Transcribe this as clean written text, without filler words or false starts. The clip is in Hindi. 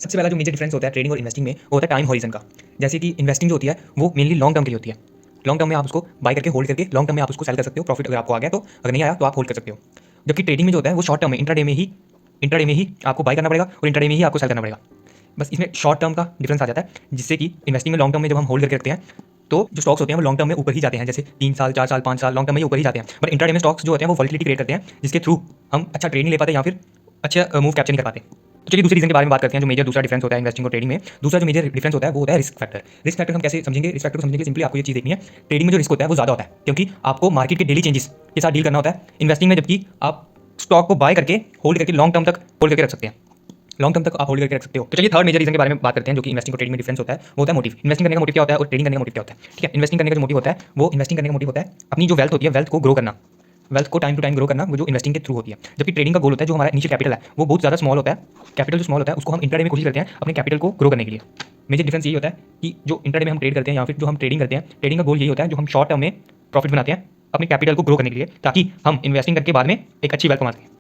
सबसे पहला जो मेजर डिफरेंस होता है ट्रेडिंग और इन्वेस्टिंग में वो होता है टाइम हॉरिजन का। जैसे कि इन्वेस्टिंग जो होती है वो मेनली लॉन्ग टर्म के लिए होती है। लॉन्ग टर्म में आप उसको बाय करके होल्ड करके लॉन्ग टर्म में आप उसको सेल कर सकते हो, प्रॉफिट अगर आपको आ गया तो, अगर नहीं आया तो आप होल्ड कर सकते हो। जबकि ट्रेडिंग में जो होता है वो शॉर्ट टर्म में इंट्राडे में ही आपको बाय करना पड़ेगा और इंट्राडे में ही आपको सेल करना पड़ेगा। बस इसमें शॉर्ट टर्म का डिफरेंस आ जाता है, जिससे कि इन्वेस्टिंग में लॉन्ग टर्म में जब हम होल्ड करके रखते हैं तो जो स्टॉक्स होते हैं वो लॉन्ग टर्म में ऊपर ही जाते हैं, जैसे 3 साल 4 साल 5 साल लॉन्ग टर्म में ही ऊपर ही जाते हैं। बट इंट्राडे में स्टॉक्स जो होते हैं वो वॉलिटिलिटी क्रिएट करते हैं, जिसके थ्रू हम अच्छा ट्रेड नहीं ले पाते या फिर अच्छा मूव कैप्चर नहीं कर पाते। तो चलिए दूसरे रीजन के बारे में बात करते हैं, जो मेजर दूसरा डिफरेंस होता है इन्वेस्टिंग और ट्रेडिंग में। दूसरा जो मेजर डिफरेंस होता है वो होता है रिस्क फैक्टर। रिस्क फैक्टर हम कैसे समझेंगे? रिस्क फैक्टर को समझने के सिंपली आपको ये चीज़ देखनी है, ट्रेडिंग में जो रिस्क होता है वो ज़्यादा होता है, क्योंकि आपको मार्केट के डेली चेंजेस के साथ डील करना होता है। इन्वेस्टिंग में जबकि आप स्टॉक को बाय करके होल्ड करके लॉन्ग टर्म तक होल्ड करके रख सकते हैं, लॉन्ग टर्म तक आप होल्ड करके रख सकते हो। तो चलिए थर्ड मेजर रीजन के बारे में बात करते हैं, जो कि इन्वेस्टिंग और ट्रेडिंग में डिफरेंस होता है, वो होता है मोटिव। इन्वेस्टिंग करने का मोटिव क्या होता है और ट्रेडिंग करने का मोटिव क्या होता है? ठीक है, इन्वेस्टिंग करने का जो मोटिव होता है वो इन्वेस्टिंग करने का मोटिव होता है अपनी जो वेल्थ होती है, वेल्थ को ग्रो करना, वेल्थ को टाइम टू टाइम ग्रो करना, वो जो इन्वेस्टिंग के थ्रू होती है। जबकि ट्रेडिंग का गोल होता है जो हमारा इनिशियल कैपिटल है वो बहुत ज़्यादा स्मॉल होता है। कैपिटल जो स्मॉल होता है उसको हम इंट्राडे में कोशिश करते हैं अपने कैपिटल को ग्रो करने के लिए। मेजर डिफरेंस यही होता है कि जो इंट्राडे में हम ट्रेड करते हैं या फिर जो हम ट्रेडिंग करते हैं, ट्रेडिंग का गोल यही होता है जो हम शॉर्ट टर्म में प्रॉफिट बनाते हैं अपने कैपिटल को ग्रो करने के लिए, ताकि हम इन्वेस्टिंग करके बाद में एक अच्छी वेल्थ कमा सकें।